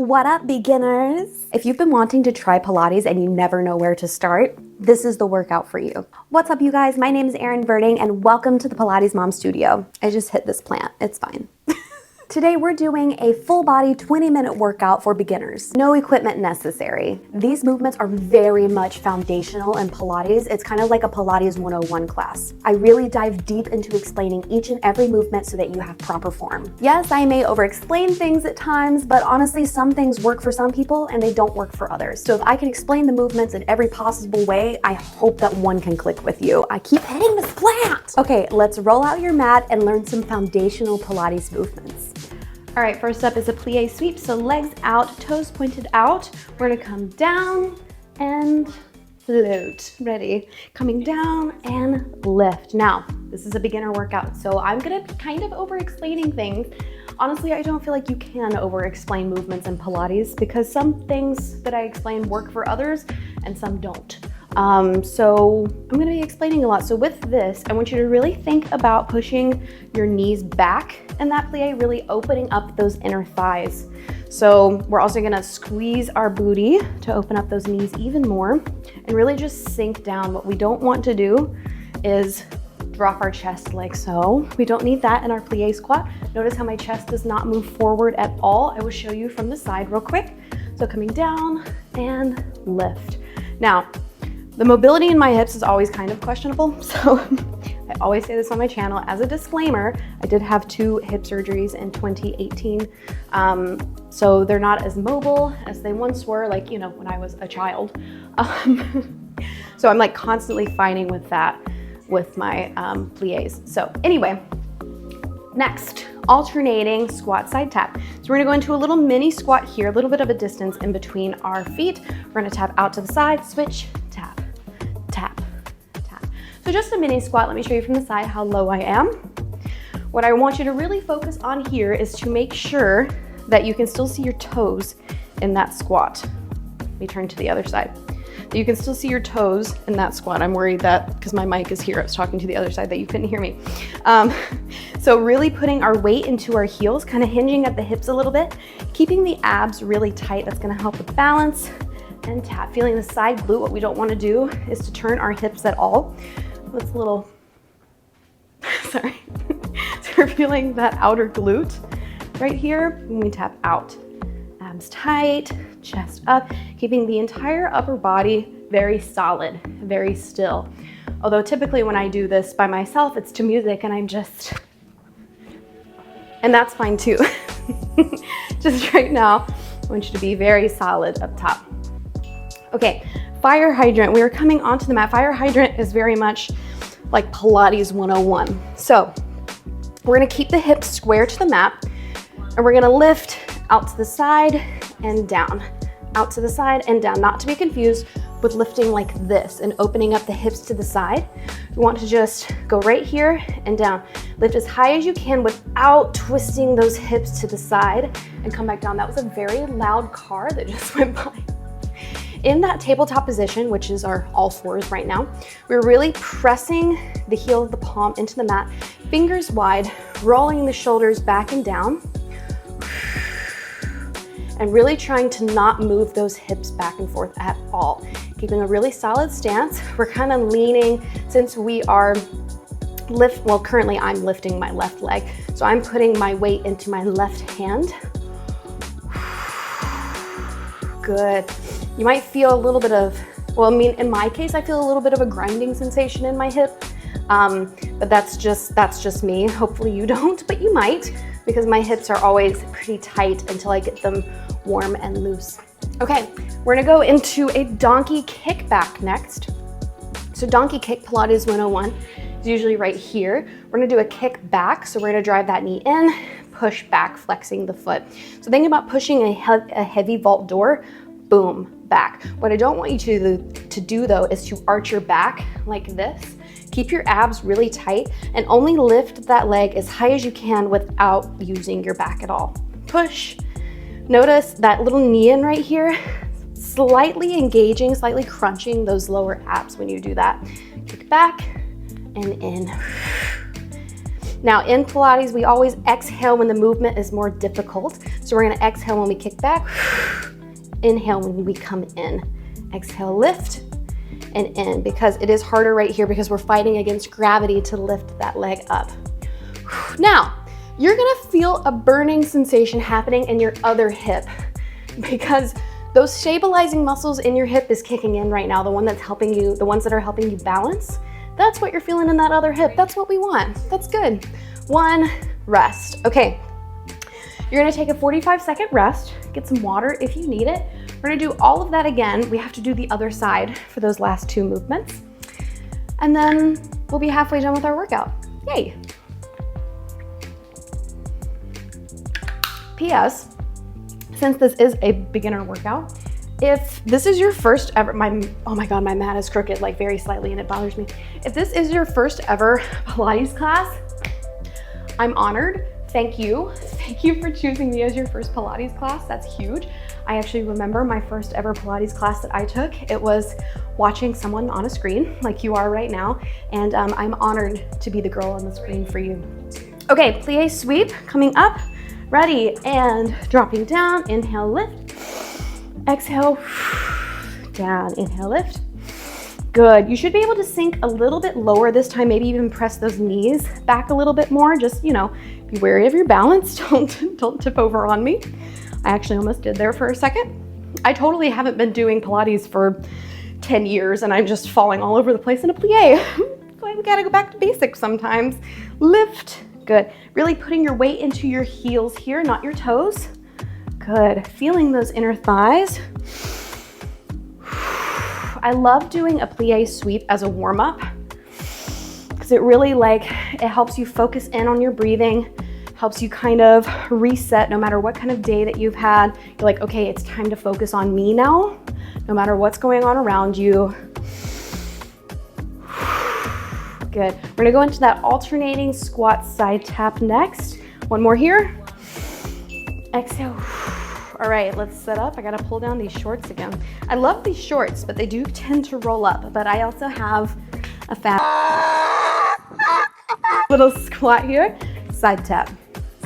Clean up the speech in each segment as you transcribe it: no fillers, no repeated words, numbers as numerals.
What up, beginners? If you've been wanting to try Pilates and you never know where to start, this is the workout for you. What's up, you guys? My name is Erin Verding and welcome to the Pilates Mom Studio. I just hit this plant, it's fine. Today we're doing a full body 20-minute workout for beginners. No equipment necessary. These movements are very much foundational in Pilates. It's kind of like a Pilates 101 class. I really dive deep into explaining each and every movement so that you have proper form. Yes, I may over-explain things at times, but honestly, some things work for some people and they don't work for others. So if I can explain the movements in every possible way, I hope that one can click with you. I keep hitting this plant. Okay, let's roll out your mat and learn some foundational Pilates movements. All right, first up is a plie sweep. So legs out, toes pointed out. We're gonna come down and float. Ready? Coming down and lift. Now, this is a beginner workout, so I'm gonna be kind of over-explaining things. Honestly, I don't feel like you can over-explain movements in Pilates because some things that I explain work for others and some don't. So I'm gonna be explaining a lot. So with this, I want you to really think about pushing your knees back in that plie, really opening up those inner thighs. So we're also gonna squeeze our booty to open up those knees even more and really just sink down. What we don't want to do is drop our chest like so. We don't need that in our plie squat. Notice how my chest does not move forward at all. I will show you from the side real quick. So coming down and lift. Now, the mobility in my hips is always kind of questionable, so I always say this on my channel. As a disclaimer, I did have 2 hip surgeries in 2018, so they're not as mobile as they once were, like, you know, when I was a child. So I'm like constantly fighting with that with my plies. So anyway, next, alternating squat side tap. So we're gonna go into a little mini squat here, a little bit of a distance in between our feet. We're gonna tap out to the side, switch, tap, tap, tap. So just a mini squat. Let me show you from the side how low I am. What I want you to really focus on here is to make sure that you can still see your toes in that squat. Let me turn to the other side. You can still see your toes in that squat. I'm worried that, because my mic is here, I was talking to the other side, that you couldn't hear me. So really putting our weight into our heels, kind of hinging at the hips a little bit, keeping the abs really tight. That's gonna help with balance and tap. Feeling the side glute. What we don't wanna do is to turn our hips at all. That's a little, sorry. So we're feeling that outer glute right here when we tap out. Abs tight, chest up, keeping the entire upper body very solid, very still. Although typically when I do this by myself, it's to music and I'm just, and that's fine too. Just right now, I want you to be very solid up top. Okay, fire hydrant. We are coming onto the mat. Fire hydrant is very much like Pilates 101. So we're gonna keep the hips square to the mat and we're gonna lift out to the side and down, out to the side and down, not to be confused with lifting like this and opening up the hips to the side. We want to just go right here and down. Lift as high as you can without twisting those hips to the side and come back down. That was a very loud car that just went by. In that tabletop position, which is our all fours right now, we're really pressing the heel of the palm into the mat, fingers wide, rolling the shoulders back and down, and really trying to not move those hips back and forth at all. Keeping a really solid stance. We're kind of leaning, since we are well, currently I'm lifting my left leg, so I'm putting my weight into my left hand. Good. You might feel a little bit of, well, I mean, in my case, I feel a little bit of a grinding sensation in my hip, but that's just me. Hopefully you don't, but you might, because my hips are always pretty tight until I get them warm and loose. Okay, we're gonna go into a donkey kick back next. So donkey kick, Pilates 101, is usually right here. We're gonna do a kick back, so we're gonna drive that knee in, push back, flexing the foot. So think about pushing a heavy vault door, boom, back. What I don't want you to do though is to arch your back like this. Keep your abs really tight and only lift that leg as high as you can without using your back at all. Push. Notice that little knee in right here, slightly engaging, slightly crunching those lower abs when you do that. Kick back and in. Now in Pilates, we always exhale when the movement is more difficult. So we're gonna exhale when we kick back, inhale when we come in. Exhale, lift, and in, because it is harder right here because we're fighting against gravity to lift that leg up. Now, you're gonna feel a burning sensation happening in your other hip because those stabilizing muscles in your hip is kicking in right now, the one that's helping you, the ones that are helping you balance. That's what you're feeling in that other hip. That's what we want. That's good. One, rest. Okay, you're gonna take a 45-second rest, get some water if you need it. We're gonna do all of that again. We have to do the other side for those last 2 movements. And then we'll be halfway done with our workout. Yay. P.S. Since this is a beginner workout, if this is your first ever, oh my God, my mat is crooked like very slightly and it bothers me. If this is your first ever Pilates class, I'm honored. Thank you. Thank you for choosing me as your first Pilates class. That's huge. I actually remember my first ever Pilates class that I took. It was watching someone on a screen like you are right now. And I'm honored to be the girl on the screen for you. Okay, plie sweep coming up. Ready, and dropping down. Inhale, lift. Exhale, down. Inhale, lift. Good. You should be able to sink a little bit lower this time, maybe even press those knees back a little bit more. Just, you know, be wary of your balance. Don't tip over on me. I actually almost did there for a second. I totally haven't been doing Pilates for 10 years and I'm just falling all over the place in a plie. So we gotta go back to basics sometimes. Lift. Good. Really putting your weight into your heels here, not your toes. Good. Feeling those inner thighs. I love doing a plie sweep as a warm-up because it really it helps you focus in on your breathing, helps you kind of reset no matter what kind of day that you've had. You're like, okay, it's time to focus on me now, no matter what's going on around you. Good. We're gonna go into that alternating squat side tap next. One more here. Exhale. All right, let's set up. I gotta pull down these shorts again. I love these shorts, but they do tend to roll up. But I also have a fat little squat here. Side tap,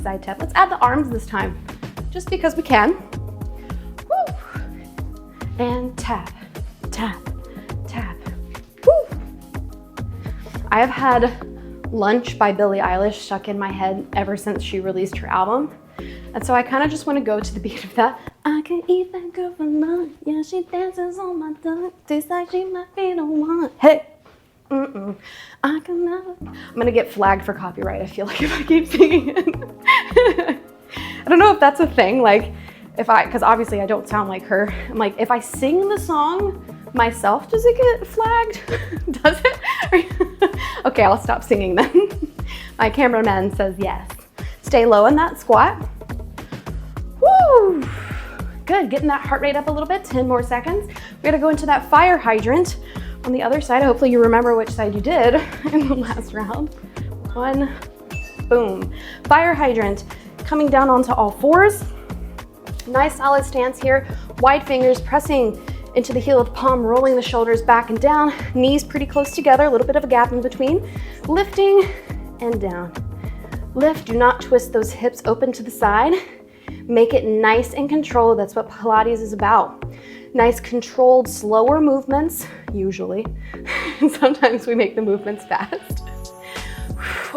side tap. Let's add the arms this time, just because we can. Woo. And tap, tap, tap. Woo. I have had Lunch by Billie Eilish stuck in my head ever since she released her album. And so I kind of just want to go to the beat of that. I can eat that girl for lunch. Yeah, she dances on my tongue. Tastes like she might be the one. Hey, I can never. I'm gonna get flagged for copyright. I feel like if I keep singing it. I don't know if that's a thing. Like, because obviously I don't sound like her. I'm like, if I sing the song myself, does it get flagged? Does it? Okay, I'll stop singing then. My cameraman says yes. Stay low in that squat. Woo! Good, getting that heart rate up a little bit, 10 more seconds. We're gonna go into that fire hydrant on the other side. Hopefully you remember which side you did in the last round. One, boom. Fire hydrant, coming down onto all fours. Nice solid stance here. Wide fingers pressing into the heel of the palm, rolling the shoulders back and down. Knees pretty close together, a little bit of a gap in between. Lifting and down. Lift, do not twist those hips open to the side. Make it nice and controlled. That's what Pilates is about. Nice, controlled, slower movements, usually. Sometimes we make the movements fast.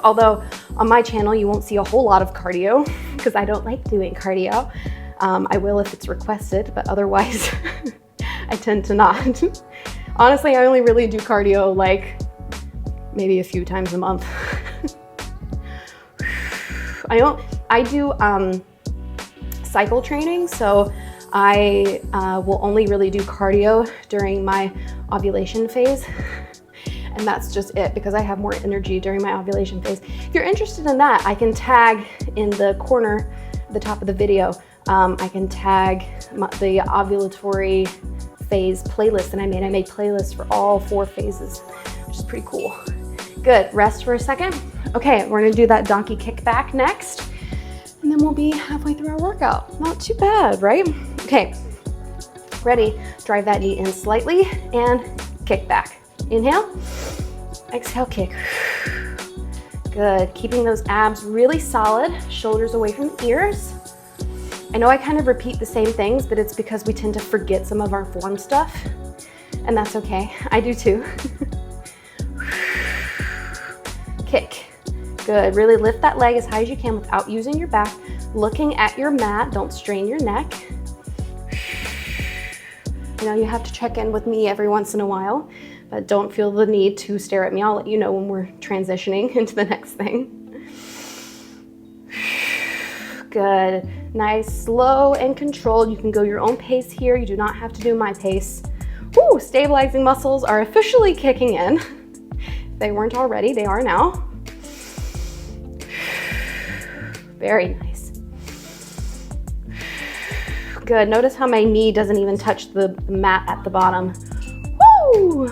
Although on my channel, you won't see a whole lot of cardio because I don't like doing cardio. I will if it's requested, but otherwise I tend to not. Honestly, I only really do cardio like maybe a few times a month. I do cycle training, so I will only really do cardio during my ovulation phase. And that's just it, because I have more energy during my ovulation phase. If you're interested in that, I can tag in the corner, the top of the video, I can tag the ovulatory phase playlist that I made. I made playlists for all 4 phases, which is pretty cool. Good, rest for a second. Okay, we're gonna do that donkey kickback next, and then we'll be halfway through our workout. Not too bad, right? Okay, ready? Drive that knee in slightly and kick back. Inhale, exhale, kick. Good, keeping those abs really solid, shoulders away from the ears. I know I kind of repeat the same things, but it's because we tend to forget some of our form stuff, and that's okay. I do too. Kick. Good, really lift that leg as high as you can without using your back. Looking at your mat, don't strain your neck. You know, you have to check in with me every once in a while, but don't feel the need to stare at me. I'll let you know when we're transitioning into the next thing. Good, nice, slow and controlled. You can go your own pace here. You do not have to do my pace. Woo, stabilizing muscles are officially kicking in. If they weren't already, they are now. Very nice. Good, notice how my knee doesn't even touch the mat at the bottom. Woo!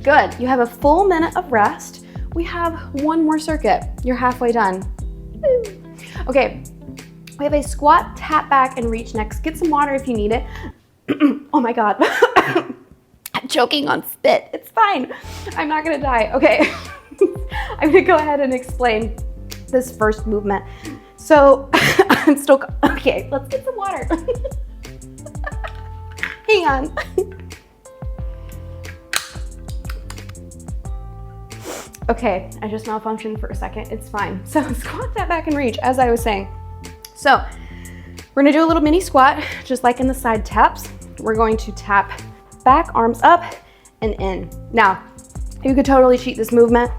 Good, you have a full minute of rest. We have one more circuit. You're halfway done. Woo. Okay, we have a squat, tap back, and reach next. Get some water if you need it. Oh my God. I'm choking on spit. It's fine. I'm not gonna die. Okay, I'm gonna go ahead and explain this first movement. So I'm still, okay, let's get some water. Hang on. Okay, I just malfunctioned for a second. It's fine. So squat, tap back, and reach, as I was saying. So we're gonna do a little mini squat, just like in the side taps. We're going to tap back, arms up and in. Now, you could totally cheat this movement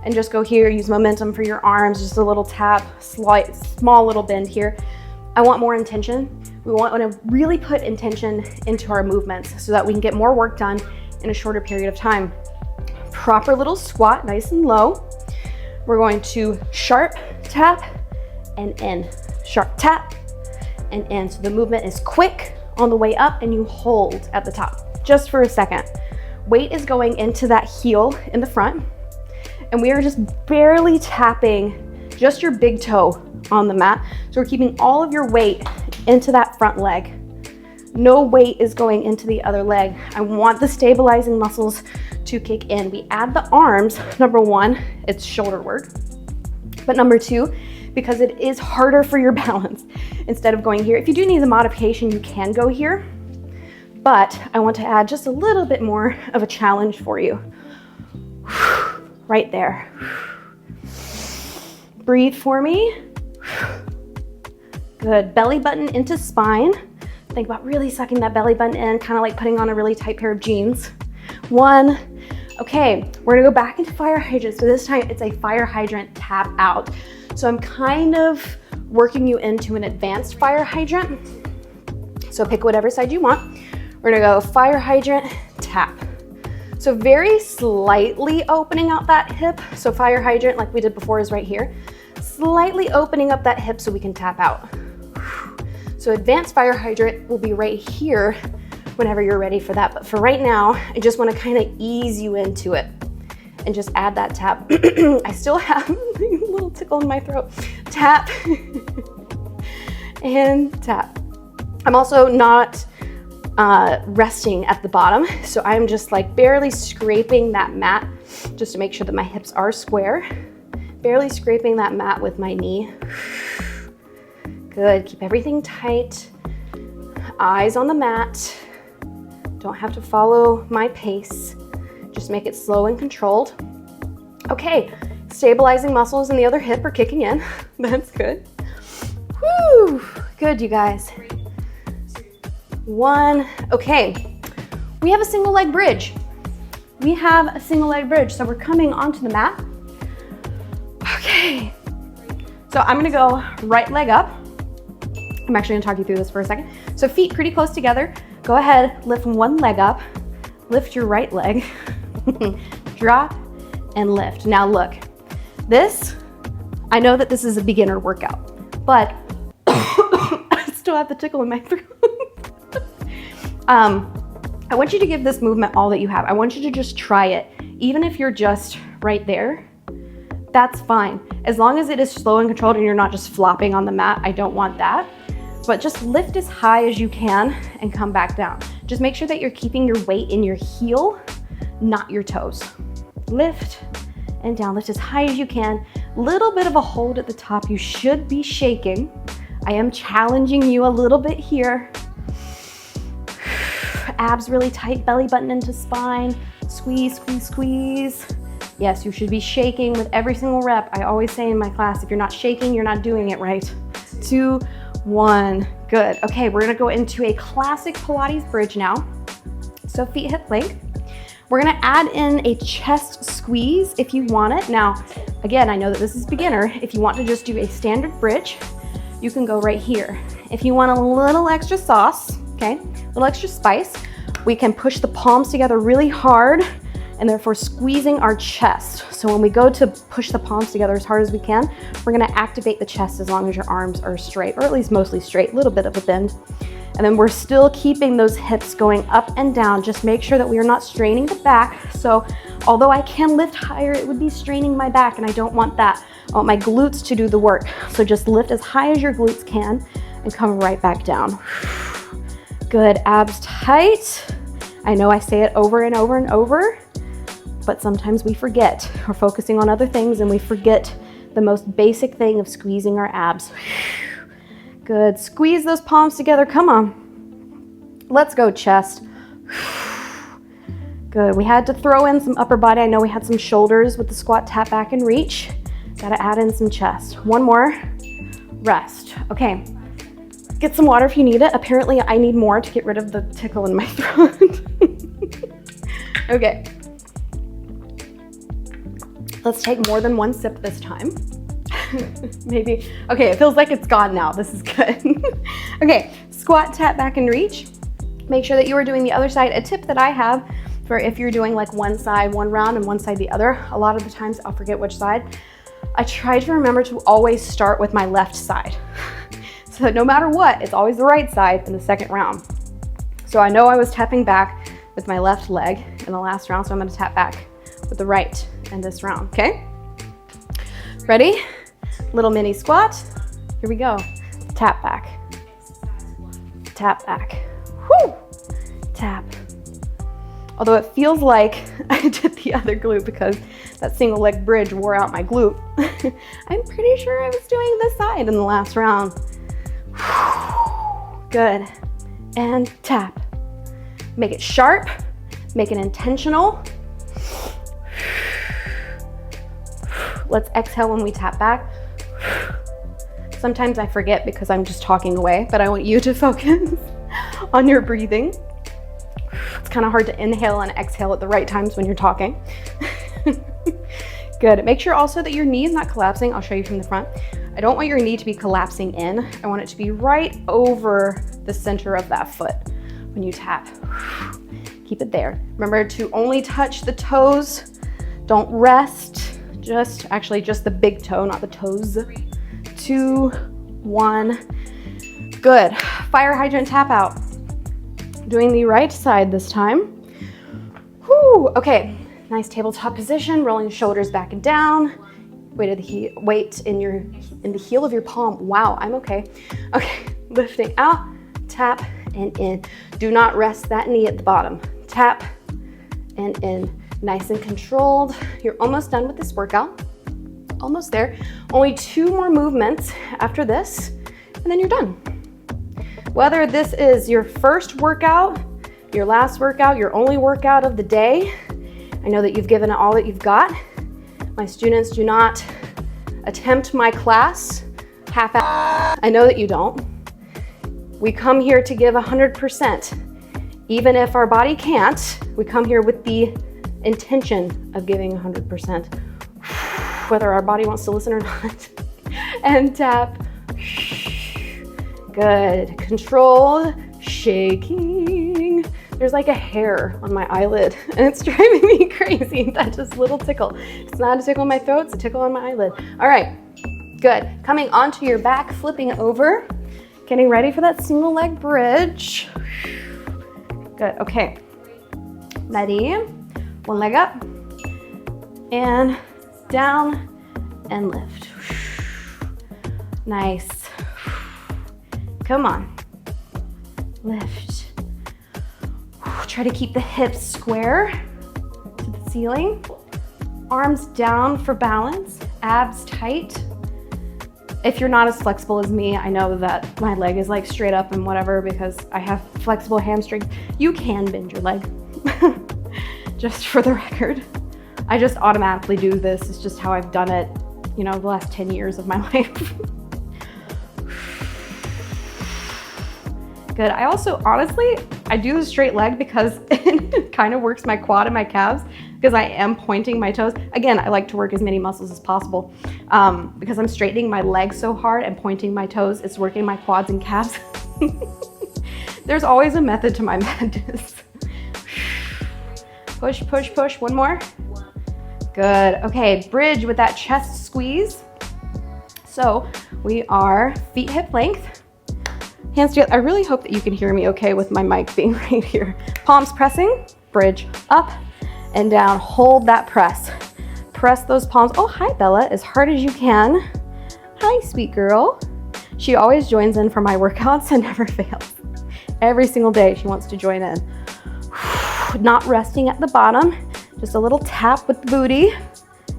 and just go here, use momentum for your arms, just a little tap, slight, small little bend here. I want more intention. We want to really put intention into our movements so that we can get more work done in a shorter period of time. Proper little squat, nice and low. We're going to sharp tap and in, sharp tap and in. So the movement is quick on the way up and you hold at the top, just for a second. Weight is going into that heel in the front. And we are just barely tapping just your big toe on the mat. So we're keeping all of your weight into that front leg. No weight is going into the other leg. I want the stabilizing muscles to kick in. We add the arms. Number one, it's shoulder work. But number two, because it is harder for your balance, instead of going here, if you do need a modification, you can go here. But I want to add just a little bit more of a challenge for you. Right there. Breathe for me. Good, belly button into spine. Think about really sucking that belly button in, kind of like putting on a really tight pair of jeans. One. Okay, we're gonna go back into fire hydrant. So this time it's a fire hydrant tap out. So I'm kind of working you into an advanced fire hydrant. So pick whatever side you want. We're gonna go fire hydrant, tap. So very slightly opening out that hip. So fire hydrant, like we did before, is right here. Slightly opening up that hip so we can tap out. So advanced fire hydrant will be right here whenever you're ready for that. But for right now, I just wanna kind of ease you into it and just add that tap. I still have a little tickle in my throat. Tap and tap. I'm also not resting at the bottom. So I'm just like barely scraping that mat just to make sure that my hips are square. Barely scraping that mat with my knee. Good, keep everything tight. Eyes on the mat. Don't have to follow my pace. Just make it slow and controlled. Okay, stabilizing muscles in the other hip are kicking in. That's good. Woo, good you guys. One, okay. We have a single leg bridge. We have a single leg bridge. So we're coming onto the mat. Okay. So I'm gonna go right leg up. I'm actually gonna talk you through this for a second. So feet pretty close together. Go ahead, lift one leg up. Lift your right leg. Drop and lift. Now look, this, I know that this is a beginner workout, but I still have the tickle in my throat. I want you to give this movement all that you have. I want you to just try it. Even if you're just right there, that's fine. As long as it is slow and controlled and you're not just flopping on the mat, I don't want that. But just lift as high as you can and come back down. Just make sure that you're keeping your weight in your heel, not your toes. Lift and down, lift as high as you can. Little bit of a hold at the top. You should be shaking. I am challenging you a little bit here. Abs really tight, belly button into spine. Squeeze, squeeze, squeeze. Yes, you should be shaking with every single rep. I always say in my class, if you're not shaking, you're not doing it right. 2, 1, good. Okay, we're gonna go into a classic Pilates bridge now. So feet hip length. We're gonna add in a chest squeeze if you want it. Now, again, I know that this is beginner. If you want to just do a standard bridge, you can go right here. If you want a little extra sauce, okay, a little extra spice, we can push the palms together really hard and therefore squeezing our chest. So when we go to push the palms together as hard as we can, we're gonna activate the chest as long as your arms are straight, or at least mostly straight, a little bit of a bend. And then we're still keeping those hips going up and down. Just make sure that we are not straining the back. So although I can lift higher, it would be straining my back, and I don't want that. I want my glutes to do the work. So just lift as high as your glutes can and come right back down. Good, abs tight. I know I say it over and over and over, but sometimes we forget. We're focusing on other things and we forget the most basic thing of squeezing our abs. Good, squeeze those palms together, come on. Let's go chest. Good, we had to throw in some upper body. I know we had some shoulders with the squat, tap back and reach. Gotta add in some chest. One more, rest. Okay, get some water if you need it. Apparently I need more to get rid of the tickle in my throat. Okay. Let's take more than one sip this time. Maybe, okay, it feels like it's gone now. This is good. Okay, squat, tap back and reach. Make sure that you are doing the other side. A tip that I have for if you're doing like one side, one round and one side the other, a lot of the times I'll forget which side. I try to remember to always start with my left side. So that no matter what, it's always the right side in the second round. So I know I was tapping back with my left leg in the last round, so I'm gonna tap back with the right in this round, okay? Ready? Little mini squat. Here we go. Tap back. Tap back. Whoo! Tap. Although it feels like I did the other glute because that single leg bridge wore out my glute. I'm pretty sure I was doing this side in the last round. Good. And tap. Make it sharp. Make it intentional. Let's exhale when we tap back. Sometimes I forget because I'm just talking away, but I want you to focus on your breathing. It's kind of hard to inhale and exhale at the right times when you're talking. Good. Make sure also that your knee is not collapsing. I'll show you from the front. I don't want your knee to be collapsing in. I want it to be right over the center of that foot when you tap. Keep it there. Remember to only touch the toes. Don't rest. Just the big toe, not the toes. 2, 1. Good. Fire hydrant tap out. Doing the right side this time. Whew. Okay. Nice tabletop position. Rolling the shoulders back and down. Weight in the heel of your palm. Wow. I'm okay. Okay. Lifting out. Tap and in. Do not rest that knee at the bottom. Tap and in. Nice and controlled. You're almost done with this workout. Almost there. Only 2 more movements after this, and then you're done. Whether this is your first workout, your last workout, your only workout of the day, I know that you've given it all that you've got. My students do not attempt my class half-assed. I know that you don't. We come here to give 100%. Even if our body can't, we come here with the intention of giving 100%, whether our body wants to listen or not. And tap. Good. Controlled shaking. There's like a hair on my eyelid and it's driving me crazy. That just little tickle. It's not a tickle in my throat, it's a tickle on my eyelid. All right, good. Coming onto your back, flipping over. Getting ready for that single leg bridge. Good, okay. Ready? One leg up and down and lift. Nice. Come on. Lift. Try to keep the hips square to the ceiling. Arms down for balance. abs tight. If you're not as flexible as me, I know that my leg is like straight up and whatever because I have flexible hamstrings. You can bend your leg, just for the record. I just automatically do this. It's just how I've done it, you know, the last 10 years of my life. Good. I also, honestly, I do the straight leg because it kind of works my quad and my calves because I am pointing my toes. Again, I like to work as many muscles as possible because I'm straightening my legs so hard and pointing my toes. It's working my quads and calves. There's always a method to my madness. Push, push, push. One more. Good. Okay, bridge with that chest squeeze. So we are feet hip length. Hands together. I really hope that you can hear me okay with my mic being right here. Palms pressing, bridge up and down. Hold that press. Press those palms. Oh, hi, Bella, as hard as you can. Hi, sweet girl. She always joins in for my workouts and never fails. Every single day she wants to join in. Not resting at the bottom, just a little tap with the booty.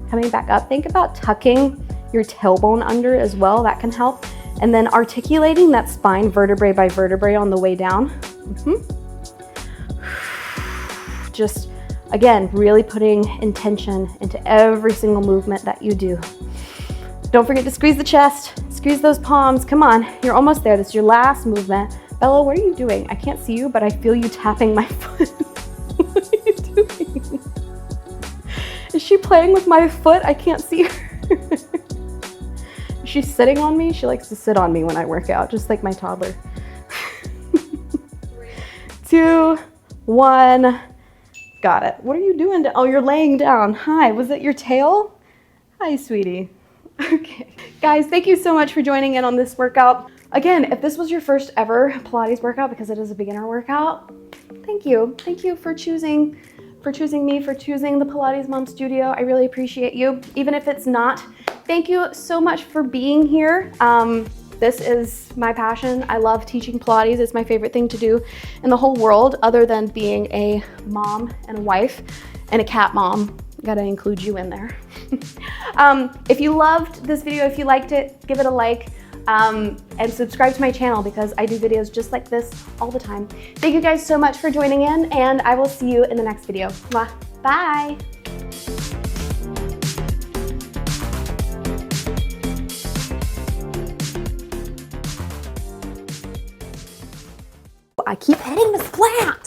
Coming back up. Think about tucking your tailbone under as well. That can help. And then articulating that spine vertebrae by vertebrae on the way down. Just, again, really putting intention into every single movement that you do. Don't forget to squeeze the chest, squeeze those palms. Come on, you're almost there. This is your last movement. Bella, what are you doing? I can't see you, but I feel you tapping my foot. What are you doing? Is she playing with my foot? I can't see her. She's sitting on me. She likes to sit on me when I work out, just like my toddler. 2, 1. Got it. What are you doing? Oh, you're laying down. Hi, was it your tail? Hi, sweetie. Okay. Guys, thank you so much for joining in on this workout. Again, if this was your first ever Pilates workout, because it is a beginner workout, thank you. Thank you for choosing me, for choosing the Pilates Mom Studio. I really appreciate you. Even if it's not, thank you so much for being here. This is my passion. I love teaching Pilates. It's my favorite thing to do in the whole world, other than being a mom and a wife and a cat mom. Gotta include you in there. If you loved this video, if you liked it, give it a like. And subscribe to my channel because I do videos just like this all the time. Thank you guys so much for joining in, and I will see you in the next video. Mwah. Bye. I keep hitting this plant.